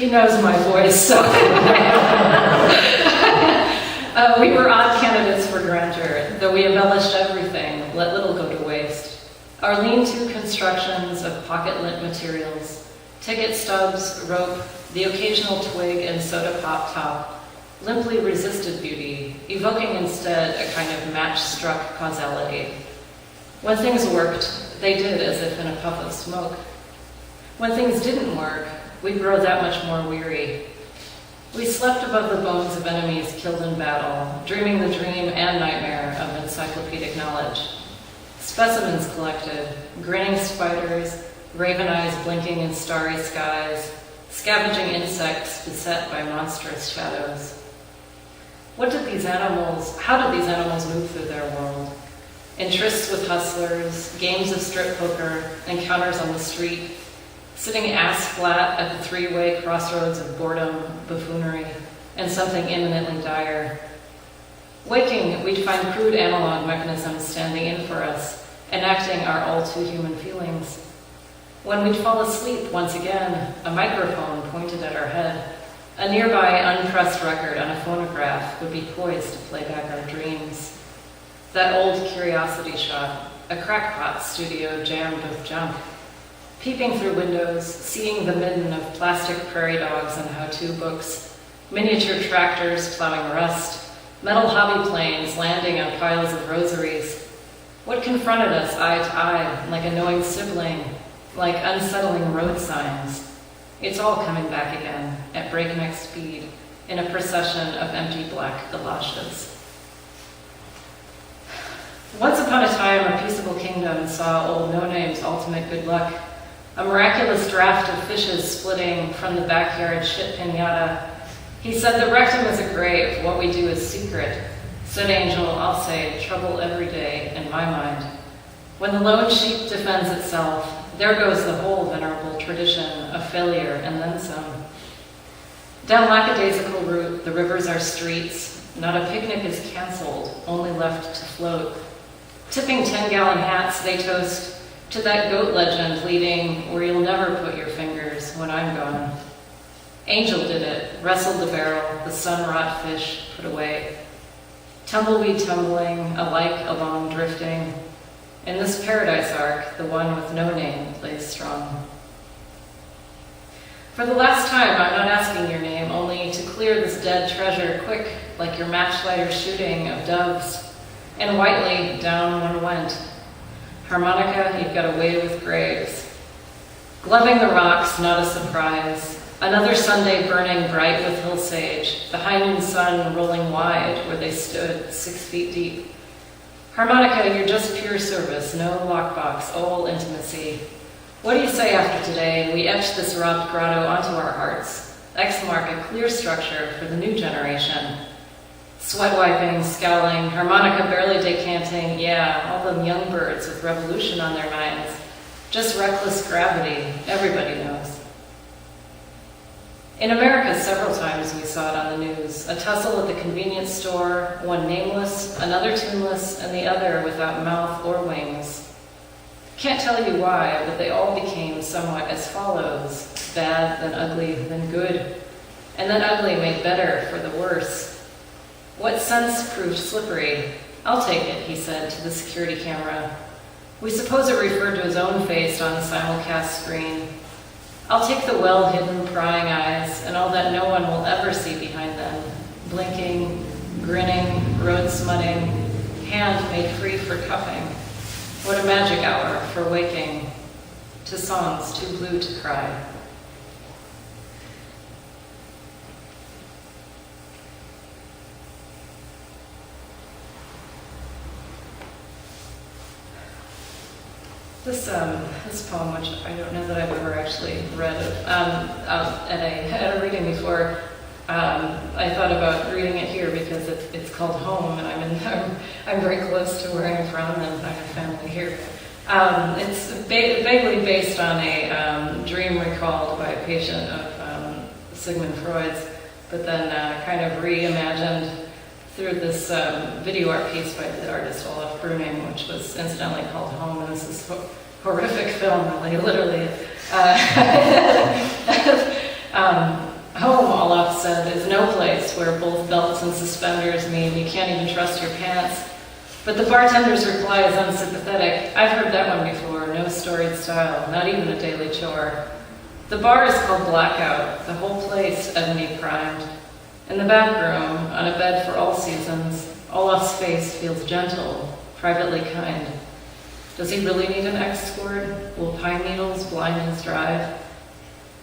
He knows my voice, so. We were odd candidates for grandeur, though we embellished everything, let little go to waste. Our lean-to constructions of pocket-lint materials, ticket stubs, rope, the occasional twig and soda pop top, limply resisted beauty, evoking instead a kind of match-struck causality. When things worked, they did as if in a puff of smoke. When things didn't work, we'd grow that much more weary. We slept above the bones of enemies killed in battle, dreaming the dream and nightmare of encyclopedic knowledge. Specimens collected, grinning spiders, raven eyes blinking in starry skies, scavenging insects beset by monstrous shadows. How did these animals move through their world? In trysts with hustlers, games of strip poker, encounters on the street, sitting ass flat at the three-way crossroads of boredom, buffoonery, and something imminently dire. Waking, we'd find crude analog mechanisms standing in for us, enacting our all-too-human feelings. When we'd fall asleep once again, a microphone pointed at our head. A nearby unpressed record on a phonograph would be poised to play back our dreams. That old curiosity shop, a crackpot studio jammed with junk. Peeping through windows, seeing the midden of plastic prairie dogs and how-to books, miniature tractors plowing rust, metal hobby planes landing on piles of rosaries. What confronted us eye to eye, like a knowing sibling, like unsettling road signs? It's all coming back again, at breakneck speed, in a procession of empty black galoshes. Once upon a time, a peaceable kingdom saw old No-Name's ultimate good luck. A miraculous draft of fishes splitting from the backyard shit pinata. He said the rectum is a grave, what we do is secret. Said Angel, I'll say, trouble every day in my mind. When the lone sheep defends itself, there goes the whole venerable tradition of failure and then some. Down lackadaisical route, the rivers are streets. Not a picnic is canceled, only left to float. Tipping 10-gallon hats, they toast to that goat legend leading where you'll never put your fingers when I'm gone. Angel did it, wrestled the barrel, the sun-wrought fish put away. Tumbleweed tumbling, alike along drifting. In this paradise arc, the one with no name plays strong. For the last time, I'm not asking your name, only to clear this dead treasure quick, like your matchlighter shooting of doves. And Whiteley, down one went. Harmonica, you've got away with graves. Gloving the rocks, not a surprise. Another Sunday burning bright with hill sage, the high noon sun rolling wide where they stood 6 feet deep. Harmonica, you're just pure service, no lockbox, all intimacy. What do you say after today? We etch this robbed grotto onto our hearts. X mark a clear structure for the new generation. Sweat wiping, scowling, harmonica barely decanting, yeah, all them young birds with revolution on their minds. Just reckless gravity, everybody knows. In America, several times we saw it on the news. A tussle at the convenience store, one nameless, another tuneless, and the other without mouth or wings. Can't tell you why, but they all became somewhat as follows: bad, then ugly, then good, and then ugly made better for the worse. What sense proved slippery? I'll take it, he said to the security camera. We suppose it referred to his own face on the simulcast screen. I'll take the well-hidden, prying eyes and all that no one will ever see behind them. Blinking, grinning, road smutting, hand made free for cuffing. What a magic hour for waking to songs too blue to cry. This poem, which I don't know that I've ever actually read at a reading before, I thought about reading it here because it's called Home, and I'm very close to where I'm from, and I have family here. It's vaguely based on a dream recalled by a patient of Sigmund Freud's, but then kind of reimagined through this video art piece by the artist Olaf Bruning, which was incidentally called Home, and this is horrific film, really, literally. Home, Olaf said, is no place where both belts and suspenders mean you can't even trust your pants. But the bartender's reply is unsympathetic. I've heard that one before, no storied style, not even a daily chore. The bar is called Blackout, the whole place ebony primed. In the back room, on a bed for all seasons, Olaf's face feels gentle, privately kind. Does he really need an escort? Will pine needles blind his drive?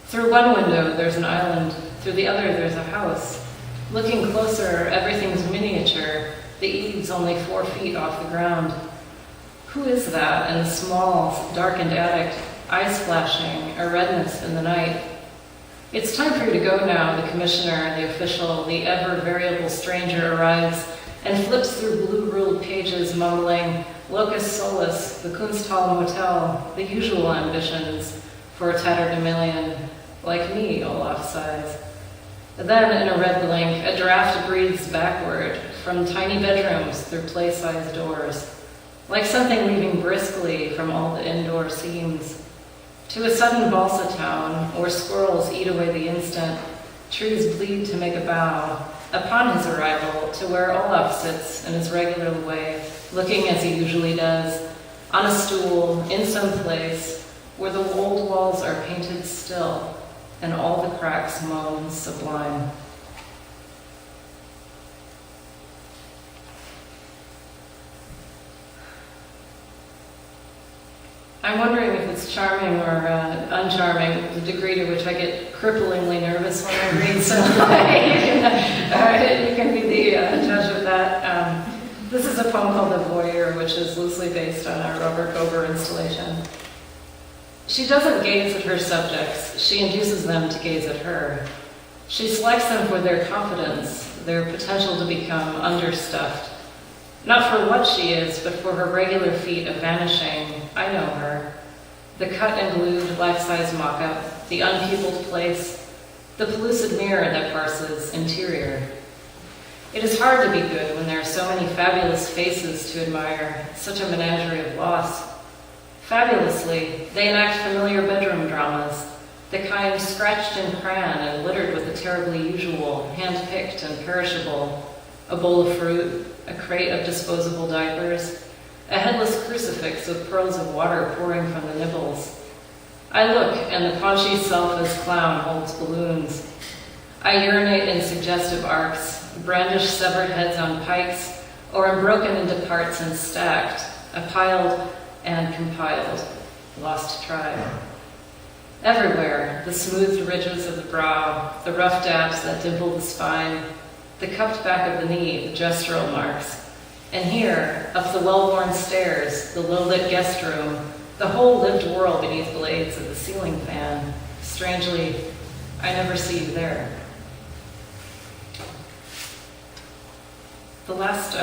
Through one window, there's an island. Through the other, there's a house. Looking closer, everything's miniature. The eaves only 4 feet off the ground. Who is that in the small, darkened attic, eyes flashing, a redness in the night? It's time for you to go now, the commissioner, the official, the ever-variable stranger arrives and flips through blue-ruled pages, mumbling, locus solus, the Kunsthal Motel, the usual ambitions for a tatterdemalion, like me, Olaf sighs. Then, in a red blink, a draft breathes backward, from tiny bedrooms through play-sized doors, like something leaving briskly from all the indoor scenes. To a sudden balsa town, where squirrels eat away the instant, trees bleed to make a bow, upon his arrival, to where Olaf sits in his regular way, looking as he usually does, on a stool, in some place, where the old walls are painted still, and all the cracks moan sublime. I'm wondering if it's charming or uncharming, the degree to which I get cripplingly nervous when I read, so you can be the judge of that. This is a poem called The Voyeur, which is loosely based on a Robert Gober installation. She doesn't gaze at her subjects, she induces them to gaze at her. She selects them for their confidence, their potential to become understuffed. Not for what she is, but for her regular feat of vanishing. I know her. The cut and glued life-size mock-up, the unpeopled place, the pellucid mirror that parses interior. It is hard to be good when there are so many fabulous faces to admire, such a menagerie of loss. Fabulously, they enact familiar bedroom dramas, the kind scratched in crayon and littered with the terribly usual, hand-picked and perishable, a bowl of fruit, a crate of disposable diapers, a headless crucifix with pearls of water pouring from the nibbles. I look, and the paunchy selfless clown holds balloons. I urinate in suggestive arcs, brandish severed heads on pikes, or am broken into parts and stacked, a piled and compiled, lost tribe. Everywhere, the smoothed ridges of the brow, the rough dabs that dimple the spine, the cupped back of the knee, the gestural marks. And here, up the well-worn stairs, the low-lit guest room, the whole lived world beneath blades of the ceiling fan. Strangely, I never see you there. The last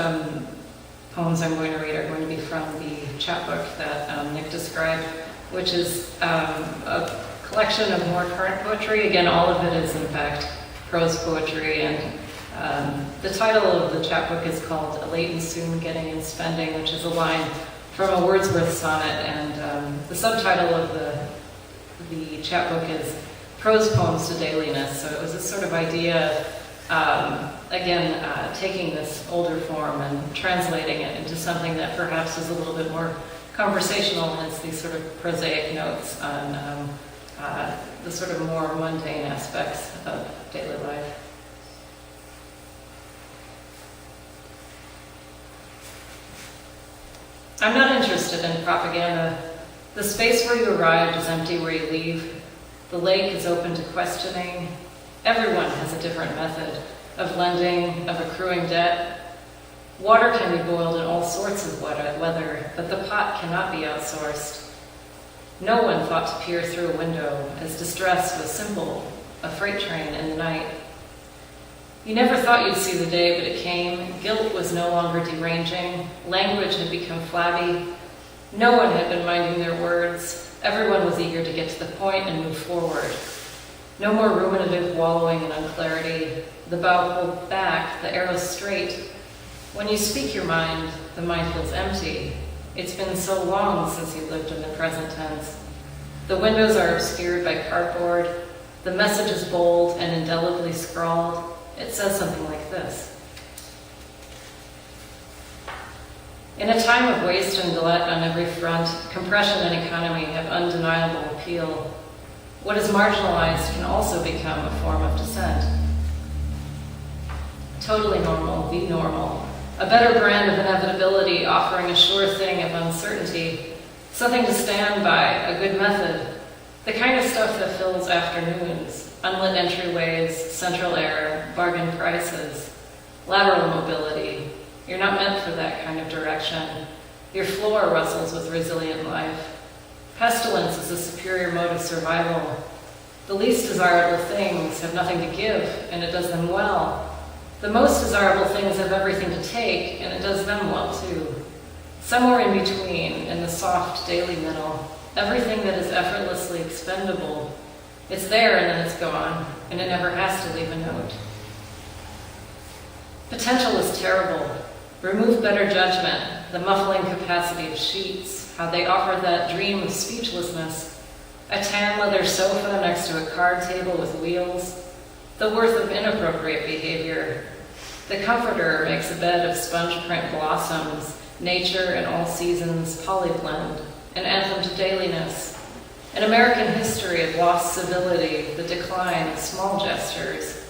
poems I'm going to read are going to be from the chapbook that Nick described, which is a collection of more current poetry. Again, all of it is, in fact, prose poetry, and the title of the chapbook is called Late and Soon Getting and Spending, which is a line from a Wordsworth sonnet, and the subtitle of the chapbook is Prose Poems to Dailiness. So it was this sort of idea, taking this older form and translating it into something that perhaps is a little bit more conversational, and it's these sort of prosaic notes on the sort of more mundane aspects of daily life. I'm not interested in propaganda. The space where you arrived is empty where you leave. The lake is open to questioning. Everyone has a different method of lending, of accruing debt. Water can be boiled in all sorts of weather, but the pot cannot be outsourced. No one thought to peer through a window, as distress was simple, a freight train in the night. You never thought you'd see the day, but it came. Guilt was no longer deranging. Language had become flabby. No one had been minding their words. Everyone was eager to get to the point and move forward. No more ruminative wallowing in unclarity. The bow pulled back, the arrow straight. When you speak your mind, the mind feels empty. It's been so long since you lived in the present tense. The windows are obscured by cardboard. The message is bold and indelibly scrawled. It says something like this. In a time of waste and glut on every front, compression and economy have undeniable appeal. What is marginalized can also become a form of dissent. Totally normal, be normal. A better brand of inevitability offering a sure thing of uncertainty. Something to stand by, a good method. The kind of stuff that fills afternoons. Unlit entryways, central air, bargain prices. Lateral mobility. You're not meant for that kind of direction. Your floor rustles with resilient life. Pestilence is a superior mode of survival. The least desirable things have nothing to give, and it does them well. The most desirable things have everything to take, and it does them well too. Somewhere in between, in the soft daily middle, everything that is effortlessly expendable. It's there and then it's gone, and it never has to leave a note. Potential is terrible. Remove better judgment, the muffling capacity of sheets, how they offer that dream of speechlessness. A tan leather sofa next to a card table with wheels. The worth of inappropriate behavior. The comforter makes a bed of sponge print blossoms, nature in all seasons, polyblend, an anthem to dailiness. An American history of lost civility, the decline of small gestures.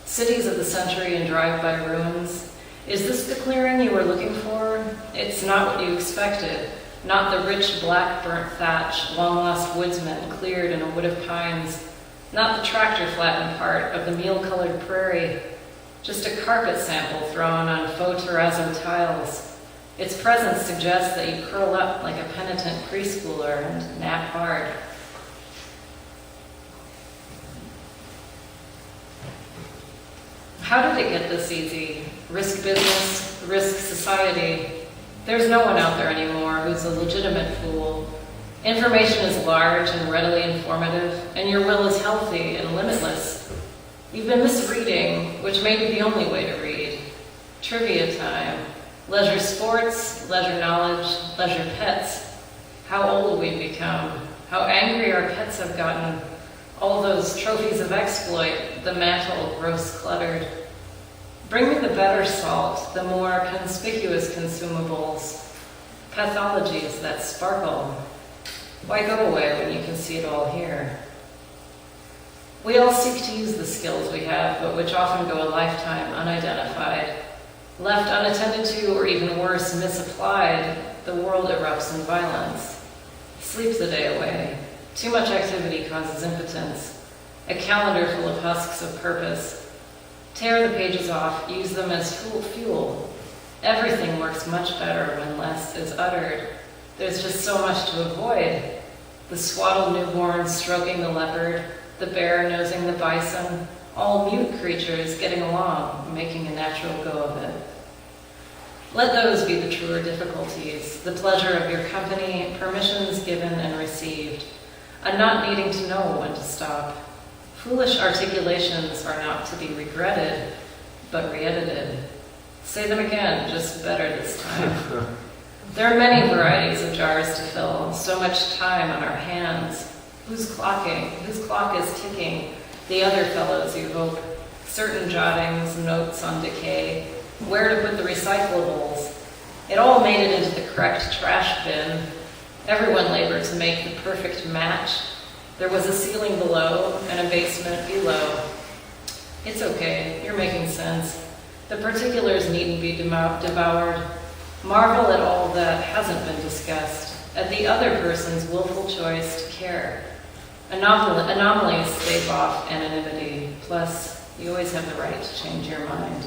Cities of the century and drive-by ruins. Is this the clearing you were looking for? It's not what you expected. Not the rich black burnt thatch, long-lost woodsmen cleared in a wood of pines. Not the tractor-flattened part of the meal-colored prairie. Just a carpet sample thrown on faux terrazzo tiles. Its presence suggests that you curl up like a penitent preschooler and nap hard. How did it get this easy? Risk business, risk society. There's no one out there anymore who's a legitimate fool. Information is large and readily informative, and your will is healthy and limitless. You've been misreading, which may be the only way to read. Trivia time. Leisure sports, leisure knowledge, leisure pets. How old we've become. How angry our pets have gotten. All those trophies of exploit, the mantle gross cluttered. Bring me the better salt, the more conspicuous consumables. Pathologies that sparkle. Why go away when you can see it all here? We all seek to use the skills we have, but which often go a lifetime unidentified. Left unattended to, or even worse, misapplied, the world erupts in violence. Sleep the day away. Too much activity causes impotence. A calendar full of husks of purpose. Tear the pages off, use them as fuel. Everything works much better when less is uttered. There's just so much to avoid. The swaddled newborn stroking the leopard, the bear nosing the bison, all mute creatures getting along, making a natural go of it. Let those be the truer difficulties, the pleasure of your company, permissions given and received, a not needing to know when to stop. Foolish articulations are not to be regretted, but re-edited. Say them again, just better this time. There are many varieties of jars to fill, so much time on our hands. Who's clocking? Whose clock is ticking? The other fellows you hope. Certain jottings, notes on decay. Where to put the recyclables. It all made it into the correct trash bin. Everyone labored to make the perfect match. There was a ceiling below and a basement below. It's okay, you're making sense. The particulars needn't be devoured. Marvel at all that hasn't been discussed, at the other person's willful choice to care. Anomalies stave off anonymity. Plus, you always have the right to change your mind.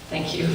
Thank you.